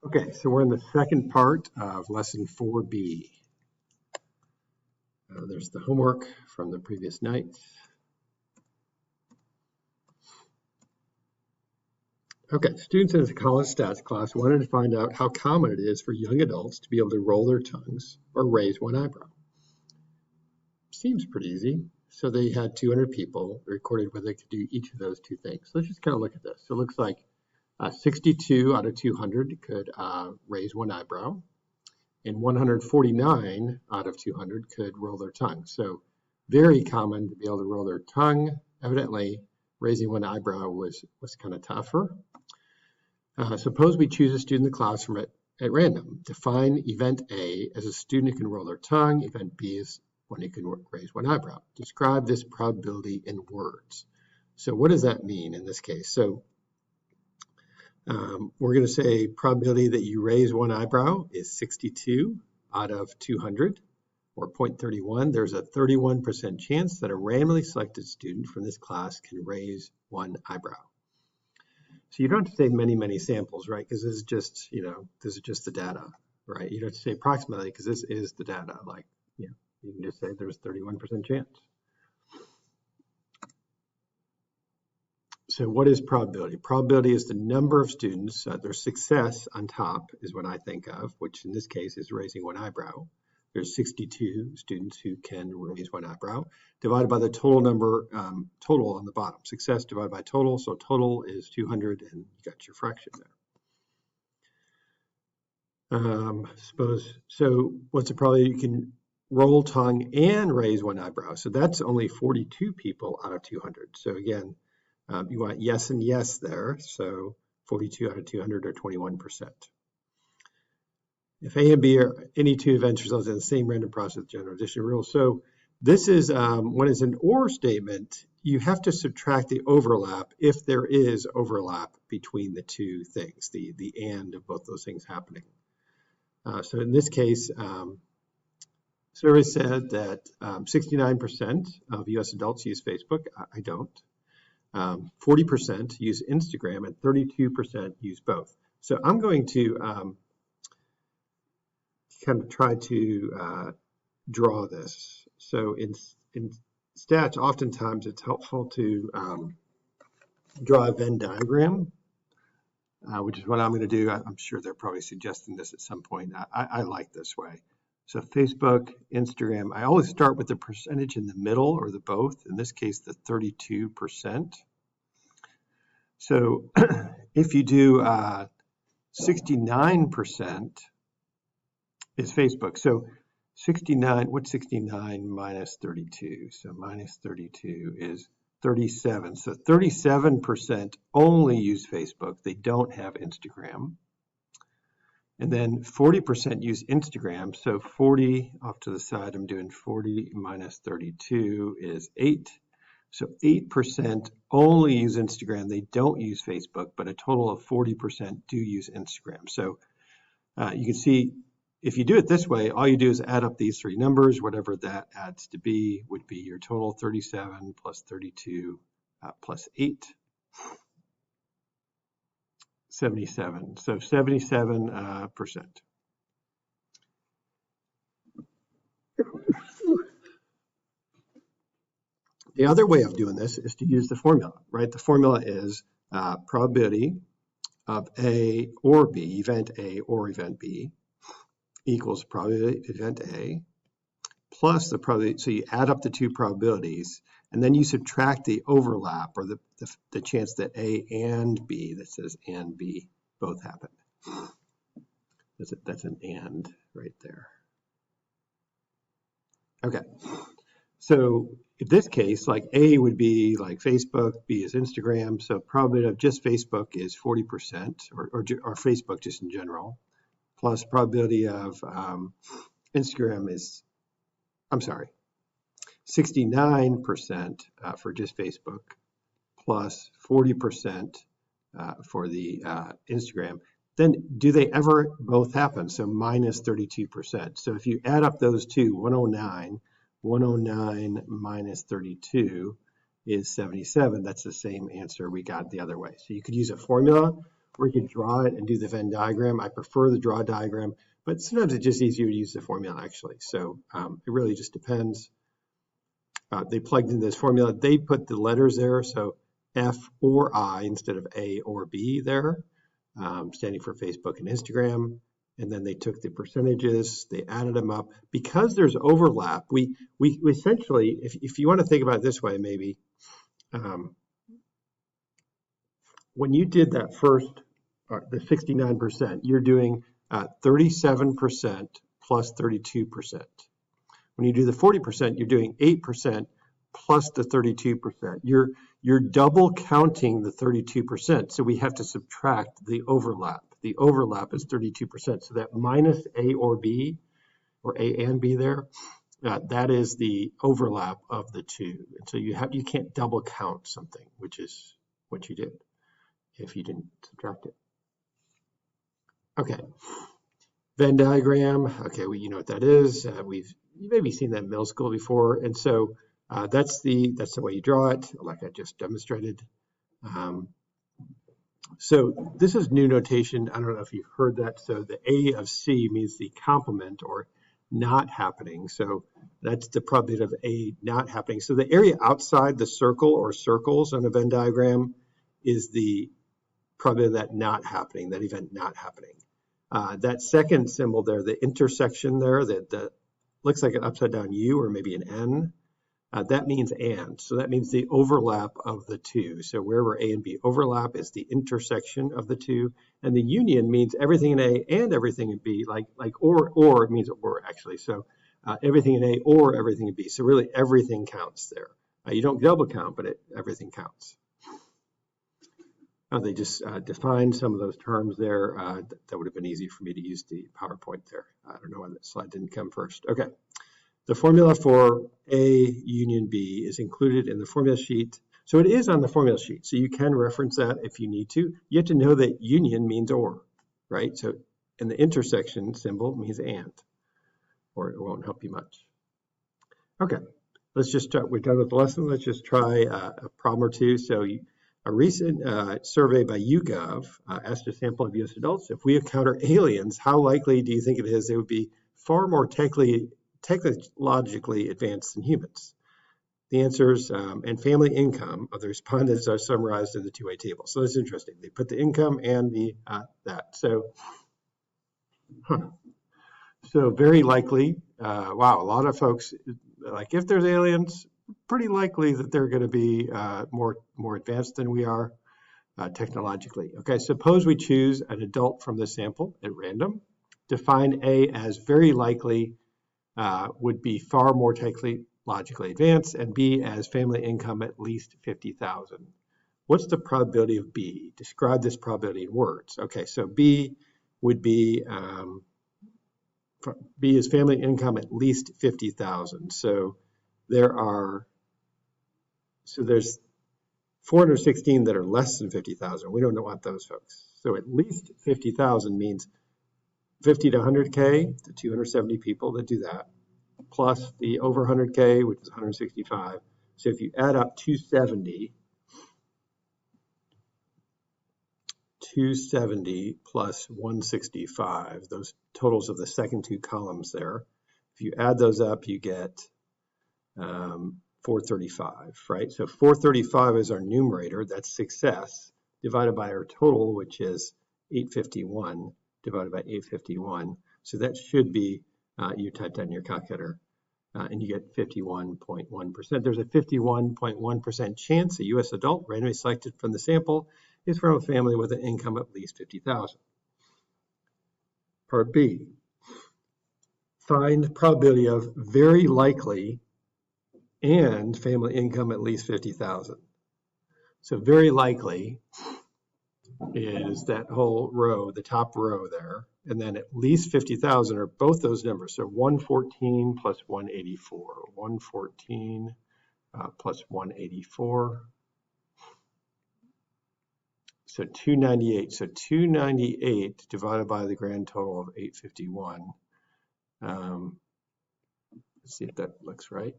Okay, so we're in the second part of lesson 4B. There's the homework from the previous night. Okay, students in the college stats class wanted to find out how common it is for young adults to be able to roll their tongues or raise one eyebrow. Seems pretty easy. So they had 200 people recorded where they could do each of those two things. So let's just kind of look at this. So it looks like 62 out of 200 could raise one eyebrow, and 149 out of 200 could roll their tongue. So very common to be able to roll their tongue. Evidently, raising one eyebrow was kind of tougher. Suppose we choose a student in the classroom at random. Define event A as a student who can roll their tongue. Event B is one who can raise one eyebrow. Describe this probability in words. So what does that mean in this case? So we're going to say probability that you raise one eyebrow is 62 out of 200, or 0.31. There's a 31% chance that a randomly selected student from this class can raise one eyebrow. So you don't have to say many samples, right? Because this is just, this is just the data, right? You don't have to say approximately because this is the data. Like, you can just say there's 31% chance. So what is probability? Probability is the number of students, their success on top is what I think of, which in this case is raising one eyebrow. There's 62 students who can raise one eyebrow, divided by the total number, total on the bottom. Success divided by total, so total is 200, and you got your fraction there. So what's the probability you can roll tongue and raise one eyebrow? So that's only 42 people out of 200. So again, you want yes and yes there, so 42 out of 200 or 21%. If A and B are any two events results in the same random process, general addition rule. So this is, when it's an or statement, you have to subtract the overlap if there is overlap between the two things, the and of both those things happening. So in this case, survey said that 69% of US adults use Facebook. I don't. 40% use Instagram and 32% use both. So I'm going to kind of try to draw this. So in stats, oftentimes it's helpful to draw a Venn diagram, which is what I'm going to do. I'm sure they're probably suggesting this at some point. I like this way. So Facebook, Instagram, I always start with the percentage in the middle or the both. In this case, the 32%. So if you do 69% is Facebook. So 69, what's 69 minus 32? So minus 32 is 37. So 37% only use Facebook. They don't have Instagram. And then 40% use Instagram. So 40 off to the side, I'm doing 40 minus 32 is 8. So 8% only use Instagram. They don't use Facebook, but a total of 40% do use Instagram. So you can see if you do it this way, all you do is add up these three numbers. Whatever that adds to be would be your total 37 plus 32 plus 8. 77. So 77%. The other way of doing this is to use the formula, right? The formula is probability of A or B, event A or event B, equals probability of event A plus the probability. So you add up the two probabilities, and then you subtract the overlap or the chance that A and B, that says and B, both happen. That's an and right there. Okay. So in this case, like A would be like Facebook, B is Instagram. So probability of just Facebook is 40%, or Facebook just in general, plus probability of Instagram is, 69% for just Facebook, plus 40% for the Instagram. Then do they ever both happen? So minus 32%. So if you add up those two, 109 minus 32 is 77. That's the same answer we got the other way. So you could use a formula, or you could draw it and do the Venn diagram. I prefer the draw diagram, but sometimes it's just easier to use the formula actually. So it really just depends. They plugged in this formula. They put the letters there, so F or I instead of A or B there, standing for Facebook and Instagram. And then they took the percentages, they added them up. Because there's overlap, we essentially, if you want to think about it this way, maybe, when you did that first, the 69%, you're doing 37% plus 32%. When you do the 40%, you're doing 8% plus the 32%. You're double counting the 32%, so we have to subtract the overlap. The overlap is 32%, so that minus A or B, or A and B there, that is the overlap of the two. And so you can't double count something, which is what you did if you didn't subtract it. Okay, Venn diagram. Okay, you know what that is. You've maybe seen that in middle school before, and so that's the way you draw it, like I just demonstrated. So this is new notation. I don't know if you've heard that. So the A of C means the complement or not happening. So that's the probability of A not happening. So the area outside the circle or circles on a Venn diagram is the probability of that not happening, that event not happening. That second symbol there, the intersection there, that looks like an upside down U or maybe an N, that means and. So that means the overlap of the two. So wherever A and B overlap is the intersection of the two. And the union means everything in A and everything in B, like or, it means or actually. So everything in A or everything in B. So really everything counts there. You don't double count, but everything counts. They just defined some of those terms there. That would have been easy for me to use the PowerPoint there. I don't know why that slide didn't come first. Okay. The formula for A union B is included in the formula sheet. So it is on the formula sheet. So you can reference that if you need to. You have to know that union means or, right? So, and the intersection symbol means and, or it won't help you much. Okay, let's just try, we're done with the lesson. Let's just try a problem or two. So a recent survey by YouGov asked a sample of US adults, if we encounter aliens, how likely do you think it is they would be far more technologically advanced than humans? The answers and family income of the respondents are summarized in the two-way table. So that's interesting. They put the income and the that. So, so very likely, wow, a lot of folks, like if there's aliens, pretty likely that they're going to be more advanced than we are technologically. Okay, suppose we choose an adult from the sample at random. Define A as very likely would be far more technologically advanced, and B as family income at least 50,000. What's the probability of B? Describe this probability in words. Okay, so B would be, B is family income at least 50,000. So there's 416 that are less than 50,000. We don't want those folks. So at least 50,000 means 50 to 100K, the 270 people that do that, plus the over 100K, which is 165. So if you add up 270 plus 165, those totals of the second two columns there, if you add those up, you get 435, right? So 435 is our numerator, that's success, divided by our total, which is 851, divided by 851. So that should be, you type that in your calculator, and you get 51.1%. There's a 51.1% chance a U.S. adult randomly selected from the sample is from a family with an income of at least 50,000. Part B, find probability of very likely and family income at least 50,000. So very likely is that whole row, the top row there, and then at least 50,000 are both those numbers. So 114 plus 184, 114 plus 184. So 298. So 298 divided by the grand total of 851. Let's see if that looks right.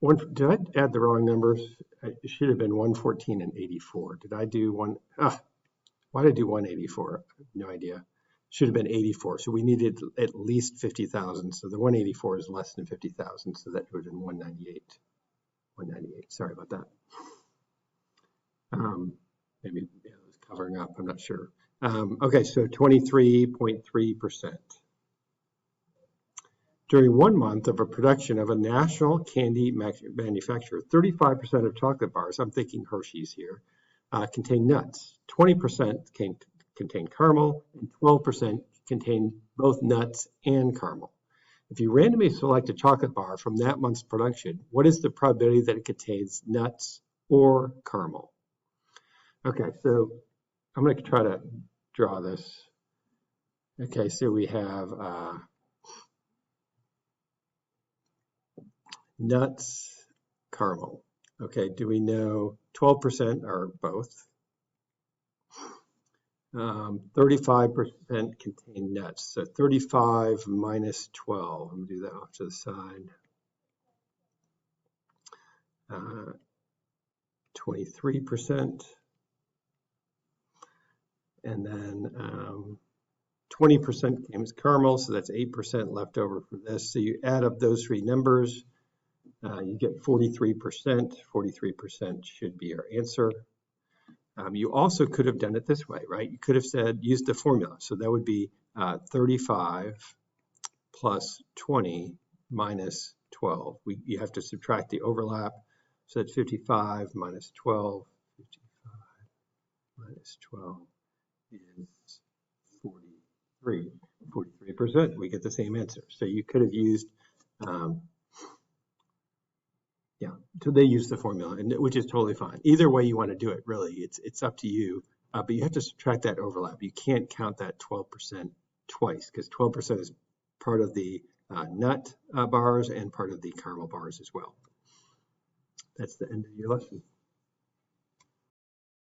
Did I add the wrong numbers? It should have been 114 and 84. Did I do one? Why did I do 184? No idea. Should have been 84. So we needed at least 50,000. So the 184 is less than 50,000. So that would have been 198. 198. Sorry about that. Maybe it was covering up. I'm not sure. Okay, so 23.3%. During 1 month of a production of a national candy manufacturer, 35% of chocolate bars, I'm thinking Hershey's here, contain nuts. 20% contain caramel, and 12% contain both nuts and caramel. If you randomly select a chocolate bar from that month's production, what is the probability that it contains nuts or caramel? Okay, so I'm going to try to draw this. Okay, so we have nuts, caramel. Okay, do we know 12% are both? 35% contain nuts. So 35 minus 12. I'm going to do that off to the side. 23%. And then 20% came as caramel, so that's 8% left over for this. So you add up those three numbers, you get 43%. 43% should be our answer. You also could have done it this way, right? You could have said, use the formula. So that would be 35 plus 20 minus 12. You have to subtract the overlap. So that's 55 minus 12. 55 minus 12 is 43. 43%. We get the same answer. So you could have used, so they use the formula, which is totally fine. Either way you want to do it, really, it's up to you. But you have to subtract that overlap. You can't count that 12% twice, because 12% is part of the nut bars and part of the caramel bars as well. That's the end of your lesson.